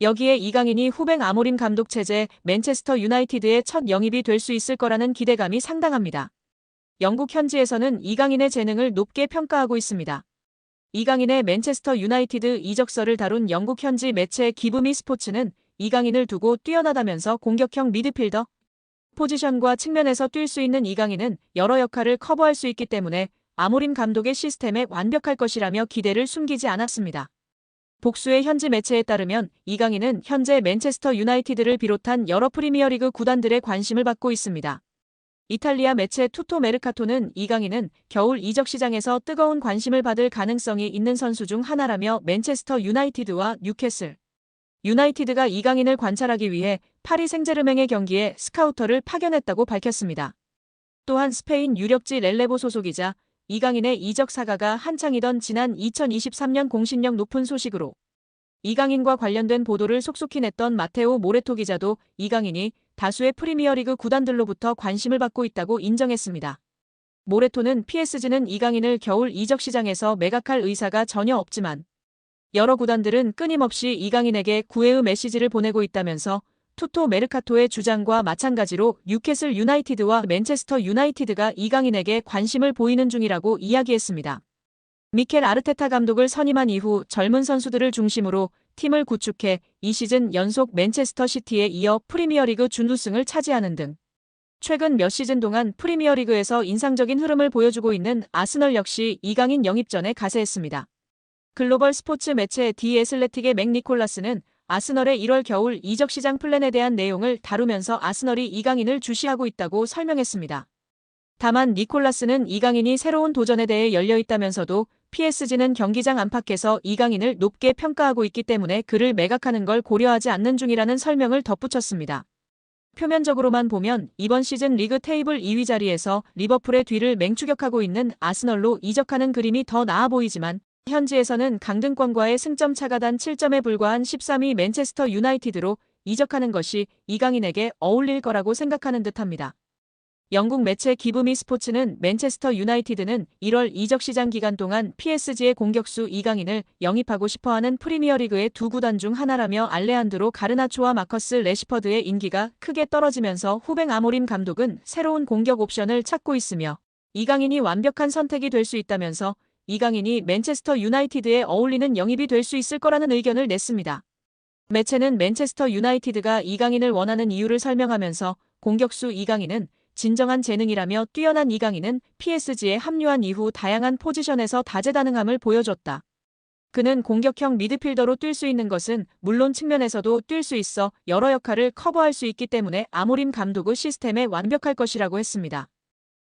여기에 이강인이 후배 아모림 감독 체제 맨체스터 유나이티드의 첫 영입이 될 수 있을 거라는 기대감이 상당합니다. 영국 현지에서는 이강인의 재능을 높게 평가하고 있습니다. 이강인의 맨체스터 유나이티드 이적설을 다룬 영국 현지 매체 기브미 스포츠는 이강인을 두고 뛰어나다면서 공격형 미드필더 포지션과 측면에서 뛸 수 있는 이강인은 여러 역할을 커버할 수 있기 때문에 아모림 감독의 시스템에 완벽할 것이라며 기대를 숨기지 않았습니다. 복수의 현지 매체에 따르면 이강인은 현재 맨체스터 유나이티드를 비롯한 여러 프리미어리그 구단들의 관심을 받고 있습니다. 이탈리아 매체 투토 메르카토는 이강인은 겨울 이적 시장에서 뜨거운 관심을 받을 가능성이 있는 선수 중 하나라며 맨체스터 유나이티드와 뉴캐슬 유나이티드가 이강인을 관찰하기 위해 파리 생제르맹의 경기에 스카우터를 파견했다고 밝혔습니다. 또한 스페인 유력지 렐레보 소속이자 이강인의 이적 사가가 한창이던 지난 2023년 공신력 높은 소식으로 이강인과 관련된 보도를 속속히 냈던 마테오 모레토 기자도 이강인이 다수의 프리미어리그 구단들로부터 관심을 받고 있다고 인정했습니다. 모레토는 PSG는 이강인을 겨울 이적 시장에서 매각할 의사가 전혀 없지만 여러 구단들은 끊임없이 이강인에게 구애의 메시지를 보내고 있다면서 투토 메르카토의 주장과 마찬가지로 뉴캐슬 유나이티드와 맨체스터 유나이티드가 이강인에게 관심을 보이는 중이라고 이야기했습니다. 미켈 아르테타 감독을 선임한 이후 젊은 선수들을 중심으로 팀을 구축해 이 시즌 연속 맨체스터 시티에 이어 프리미어리그 준우승을 차지하는 등 최근 몇 시즌 동안 프리미어리그에서 인상적인 흐름을 보여주고 있는 아스널 역시 이강인 영입전에 가세했습니다. 글로벌 스포츠 매체 디 애슬레틱의 맥 니콜라스는 아스널의 1월 겨울 이적 시장 플랜에 대한 내용을 다루면서 아스널이 이강인을 주시하고 있다고 설명했습니다. 다만 니콜라스는 이강인이 새로운 도전에 대해 열려있다면서도 PSG는 경기장 안팎에서 이강인을 높게 평가하고 있기 때문에 그를 매각하는 걸 고려하지 않는 중이라는 설명을 덧붙였습니다. 표면적으로만 보면 이번 시즌 리그 테이블 2위 자리에서 리버풀의 뒤를 맹추격하고 있는 아스널로 이적하는 그림이 더 나아 보이지만 현지에서는 강등권과의 승점 차가 단 7점에 불과한 13위 맨체스터 유나이티드로 이적하는 것이 이강인에게 어울릴 거라고 생각하는 듯합니다. 영국 매체 기브미 스포츠는 맨체스터 유나이티드는 1월 이적 시장 기간 동안 PSG의 공격수 이강인을 영입하고 싶어하는 프리미어리그의 두 구단 중 하나라며 알레한드로 가르나초와 마커스 레시퍼드의 인기가 크게 떨어지면서 후배 아모림 감독은 새로운 공격 옵션을 찾고 있으며 이강인이 완벽한 선택이 될 수 있다면서 이강인이 맨체스터 유나이티드에 어울리는 영입이 될 수 있을 거라는 의견을 냈습니다. 매체는 맨체스터 유나이티드가 이강인을 원하는 이유를 설명하면서 공격수 이강인은 진정한 재능이라며 뛰어난 이강인은 PSG에 합류한 이후 다양한 포지션에서 다재다능함을 보여줬다. 그는 공격형 미드필더로 뛸 수 있는 것은 물론 측면에서도 뛸 수 있어 여러 역할을 커버할 수 있기 때문에 아모림 감독의 시스템에 완벽할 것이라고 했습니다.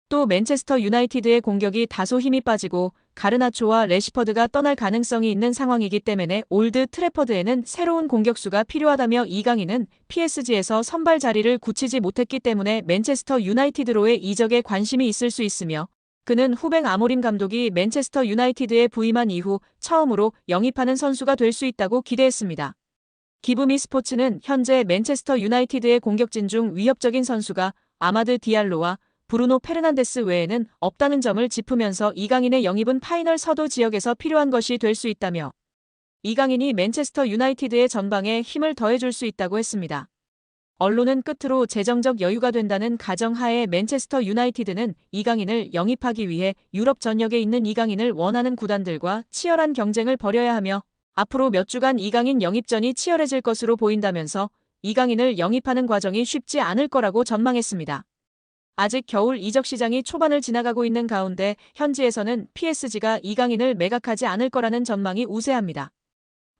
또 맨체스터 유나이티드의 공격이 다소 힘이 빠지고 가르나초와 레시퍼드가 떠날 가능성이 있는 상황이기 때문에 올드 트래퍼드에는 새로운 공격수가 필요하다며 이강인은 PSG에서 선발 자리를 굳히지 못했기 때문에 맨체스터 유나이티드로의 이적에 관심이 있을 수 있으며 그는 후배 아모림 감독이 맨체스터 유나이티드에 부임한 이후 처음으로 영입하는 선수가 될 수 있다고 기대했습니다. 기브미 스포츠는 현재 맨체스터 유나이티드의 공격진 중 위협적인 선수가 아마드 디알로와 브루노 페르난데스 외에는 없다는 점을 짚으면서 이강인의 영입은 파이널 서도 지역에서 필요한 것이 될 수 있다며 이강인이 맨체스터 유나이티드의 전방에 힘을 더해줄 수 있다고 했습니다. 언론은 끝으로 재정적 여유가 된다는 가정하에 맨체스터 유나이티드는 이강인을 영입하기 위해 유럽 전역에 있는 이강인을 원하는 구단들과 치열한 경쟁을 벌여야 하며 앞으로 몇 주간 이강인 영입전이 치열해질 것으로 보인다면서 이강인을 영입하는 과정이 쉽지 않을 거라고 전망했습니다. 아직 겨울 이적 시장이 초반을 지나가고 있는 가운데 현지에서는 PSG가 이강인을 매각하지 않을 거라는 전망이 우세합니다.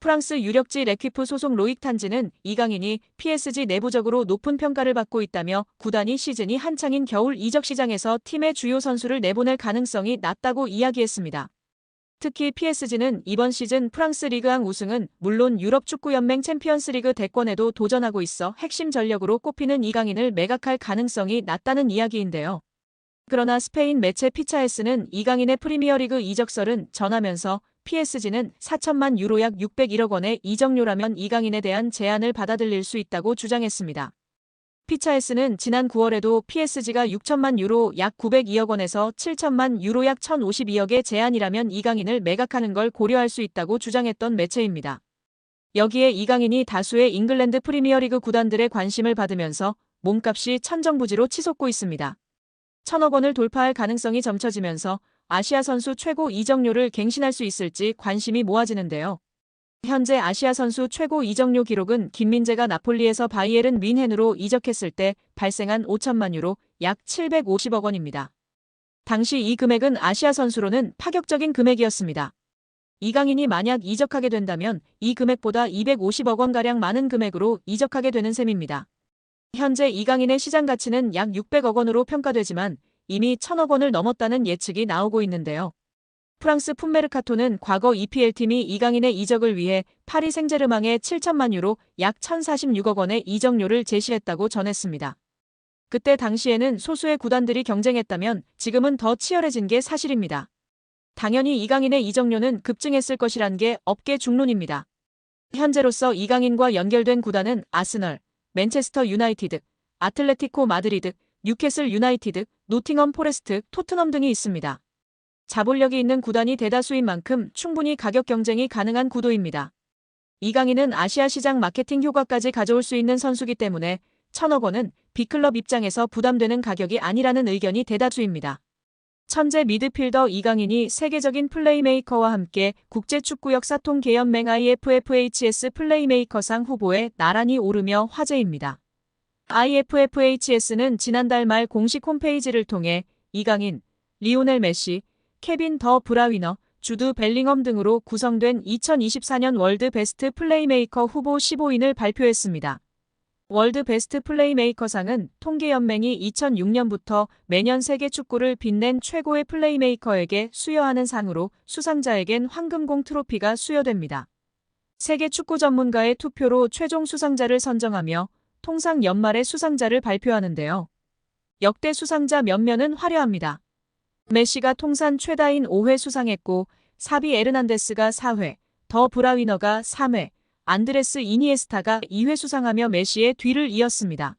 프랑스 유력지 레퀴프 소속 로익 탄지는 이강인이 PSG 내부적으로 높은 평가를 받고 있다며 구단이 시즌이 한창인 겨울 이적 시장에서 팀의 주요 선수를 내보낼 가능성이 낮다고 이야기했습니다. 특히 PSG는 이번 시즌 프랑스 리그앙 우승은 물론 유럽 축구연맹 챔피언스리그 대권에도 도전하고 있어 핵심 전력으로 꼽히는 이강인을 매각할 가능성이 낮다는 이야기인데요. 그러나 스페인 매체 피차에스는 이강인의 프리미어리그 이적설은 전하면서 PSG는 4천만 유로 약 601억 원의 이적료라면 이강인에 대한 제안을 받아들일 수 있다고 주장했습니다. 피차에스는 지난 9월에도 PSG가 6천만 유로 약 902억 원에서 7천만 유로 약 1,052억의 제안이라면 이강인을 매각하는 걸 고려할 수 있다고 주장했던 매체입니다. 여기에 이강인이 다수의 잉글랜드 프리미어리그 구단들의 관심을 받으면서 몸값이 천정부지로 치솟고 있습니다. 1,000억 원을 돌파할 가능성이 점쳐지면서 아시아 선수 최고 이적료를 갱신할 수 있을지 관심이 모아지는데요. 현재 아시아 선수 최고 이적료 기록은 김민재가 나폴리에서 바이에른 뮌헨으로 이적했을 때 발생한 5천만 유로, 약 750억 원입니다. 당시 이 금액은 아시아 선수로는 파격적인 금액이었습니다. 이강인이 만약 이적하게 된다면 이 금액보다 250억 원가량 많은 금액으로 이적하게 되는 셈입니다. 현재 이강인의 시장 가치는 약 600억 원으로 평가되지만 이미 1,000억 원을 넘었다는 예측이 나오고 있는데요. 프랑스 풋메르카토는 과거 EPL팀이 이강인의 이적을 위해 파리 생제르맹에 7천만 유로, 약 1,046억 원의 이적료를 제시했다고 전했습니다. 그때 당시에는 소수의 구단들이 경쟁했다면 지금은 더 치열해진 게 사실입니다. 당연히 이강인의 이적료는 급증했을 것이란 게 업계 중론입니다. 현재로서 이강인과 연결된 구단은 아스널, 맨체스터 유나이티드, 아틀레티코 마드리드, 뉴캐슬 유나이티드, 노팅엄 포레스트, 토트넘 등이 있습니다. 자본력이 있는 구단이 대다수인 만큼 충분히 가격 경쟁이 가능한 구도입니다. 이강인은 아시아 시장 마케팅 효과까지 가져올 수 있는 선수기 때문에 1,000억 원은 B클럽 입장에서 부담되는 가격이 아니라는 의견이 대다수입니다. 천재 미드필더 이강인이 세계적인 플레이메이커와 함께 국제축구 역사통계연맹 IFFHS 플레이메이커상 후보에 나란히 오르며 화제입니다. IFFHS는 지난달 말 공식 홈페이지를 통해 이강인, 리오넬 메시, 케빈 더 브라위너, 주드 벨링엄 등으로 구성된 2024년 월드 베스트 플레이메이커 후보 15인을 발표했습니다. 월드 베스트 플레이메이커상은 통계연맹이 2006년부터 매년 세계 축구를 빛낸 최고의 플레이메이커에게 수여하는 상으로 수상자에겐 황금공 트로피가 수여됩니다. 세계 축구 전문가의 투표로 최종 수상자를 선정하며 통상 연말에 수상자를 발표하는데요. 역대 수상자 면면은 화려합니다. 메시가 통산 최다인 5회 수상했고 사비 에르난데스가 4회, 더 브라위너가 3회, 안드레스 이니에스타가 2회 수상하며 메시의 뒤를 이었습니다.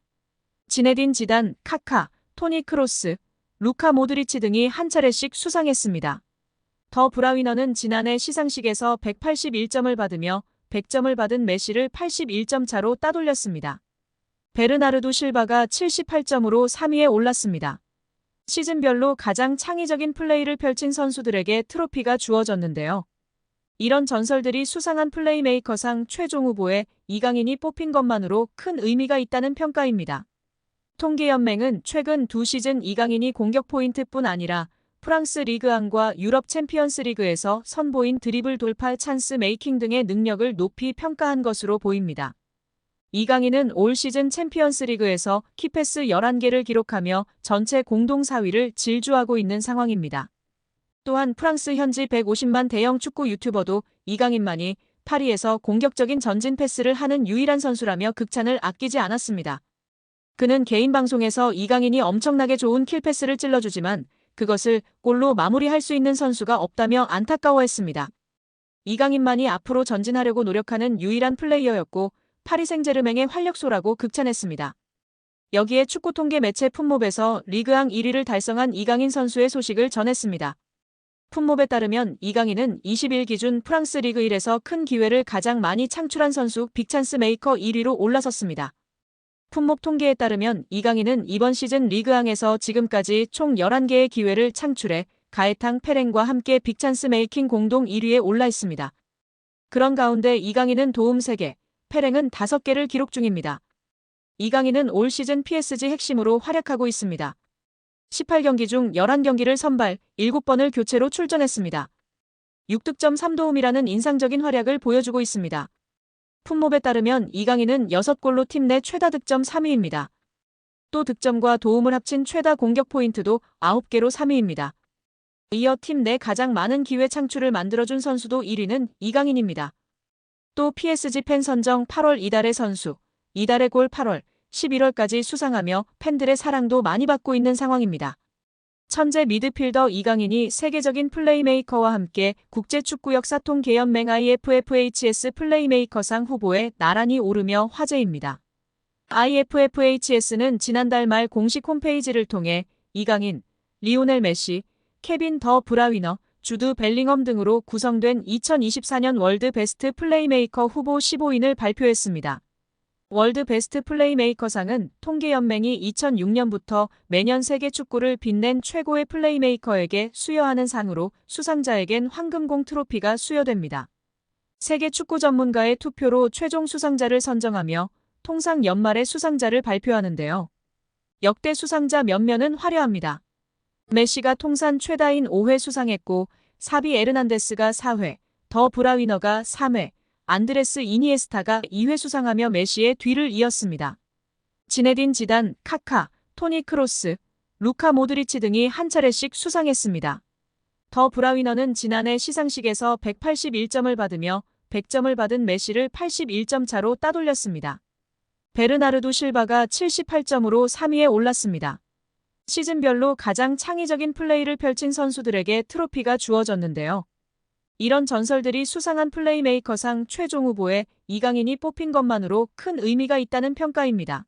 지네딘 지단, 카카, 토니 크로스, 루카 모드리치 등이 한 차례씩 수상했습니다. 더 브라위너는 지난해 시상식에서 181점을 받으며 100점을 받은 메시를 81점 차로 따돌렸습니다. 베르나르도 실바가 78점으로 3위에 올랐습니다. 시즌별로 가장 창의적인 플레이를 펼친 선수들에게 트로피가 주어졌는데요. 이런 전설들이 수상한 플레이메이커상 최종 후보에 이강인이 뽑힌 것만으로 큰 의미가 있다는 평가입니다. 통계연맹은 최근 2시즌 이강인이 공격 포인트뿐 아니라 프랑스 리그안과 유럽 챔피언스 리그에서 선보인 드리블 돌파 찬스 메이킹 등의 능력을 높이 평가한 것으로 보입니다. 이강인은 올 시즌 챔피언스 리그에서 키패스 11개를 기록하며 전체 공동 4위를 질주하고 있는 상황입니다. 또한 프랑스 현지 150만 대형 축구 유튜버도 이강인만이 파리에서 공격적인 전진 패스를 하는 유일한 선수라며 극찬을 아끼지 않았습니다. 그는 개인 방송에서 이강인이 엄청나게 좋은 킬패스를 찔러주지만 그것을 골로 마무리할 수 있는 선수가 없다며 안타까워했습니다. 이강인만이 앞으로 전진하려고 노력하는 유일한 플레이어였고 파리 생제르맹의 활력소라고 극찬했습니다. 여기에 축구 통계 매체 풋몹에서 리그앙 1위를 달성한 이강인 선수의 소식을 전했습니다. 풋몹에 따르면 이강인은 20일 기준 프랑스 리그 1에서 큰 기회를 가장 많이 창출한 선수 빅찬스 메이커 1위로 올라섰습니다. 풋몹 통계에 따르면 이강인은 이번 시즌 리그앙에서 지금까지 총 11개의 기회를 창출해 가에탕 페랭과 함께 빅찬스 메이킹 공동 1위에 올라 있습니다. 그런 가운데 이강인은 도움 3개, 페랭은 5개를 기록 중입니다. 이강인은 올 시즌 PSG 핵심으로 활약하고 있습니다. 18경기 중 11경기를 선발, 7번을 교체로 출전했습니다. 6득점 3도움이라는 인상적인 활약을 보여주고 있습니다. 풋몹에 따르면 이강인은 6골로 팀 내 최다 득점 3위입니다. 또 득점과 도움을 합친 최다 공격 포인트도 9개로 3위입니다. 이어 팀 내 가장 많은 기회 창출을 만들어준 선수도 1위는 이강인입니다. 또 PSG 팬 선정 8월 이달의 선수, 이달의 골 8월, 11월까지 수상하며 팬들의 사랑도 많이 받고 있는 상황입니다. 천재 미드필더 이강인이 세계적인 플레이메이커와 함께 국제축구 역사통계연맹 IFFHS 플레이메이커상 후보에 나란히 오르며 화제입니다. IFFHS는 지난달 말 공식 홈페이지를 통해 이강인, 리오넬 메시, 케빈 더 브라위너, 주드 벨링엄 등으로 구성된 2024년 월드 베스트 플레이메이커 후보 15인을 발표했습니다. 월드 베스트 플레이메이커상은 통계연맹이 2006년부터 매년 세계 축구를 빛낸 최고의 플레이메이커에게 수여하는 상으로 수상자에겐 황금공 트로피가 수여됩니다. 세계 축구 전문가의 투표로 최종 수상자를 선정하며 통상 연말에 수상자를 발표하는데요. 역대 수상자 면면은 화려합니다. 메시가 통산 최다인 5회 수상했고 사비 에르난데스가 4회, 더 브라위너가 3회, 안드레스 이니에스타가 2회 수상하며 메시의 뒤를 이었습니다. 지네딘 지단, 카카, 토니 크로스, 루카 모드리치 등이 한 차례씩 수상했습니다. 더 브라위너는 지난해 시상식에서 181점을 받으며 100점을 받은 메시를 81점 차로 따돌렸습니다. 베르나르도 실바가 78점으로 3위에 올랐습니다. 시즌별로 가장 창의적인 플레이를 펼친 선수들에게 트로피가 주어졌는데요. 이런 전설들이 수상한 플레이메이커상 최종 후보에 이강인이 뽑힌 것만으로 큰 의미가 있다는 평가입니다.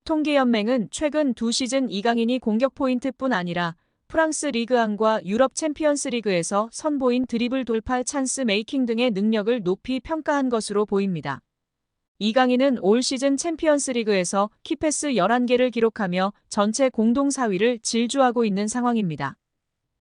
통계연맹은 최근 2시즌 이강인이 공격 포인트뿐 아니라 프랑스 리그안과 유럽 챔피언스 리그에서 선보인 드리블 돌파 찬스 메이킹 등의 능력을 높이 평가한 것으로 보입니다. 이강인은 올 시즌 챔피언스 리그에서 키패스 11개를 기록하며 전체 공동 4위를 질주하고 있는 상황입니다.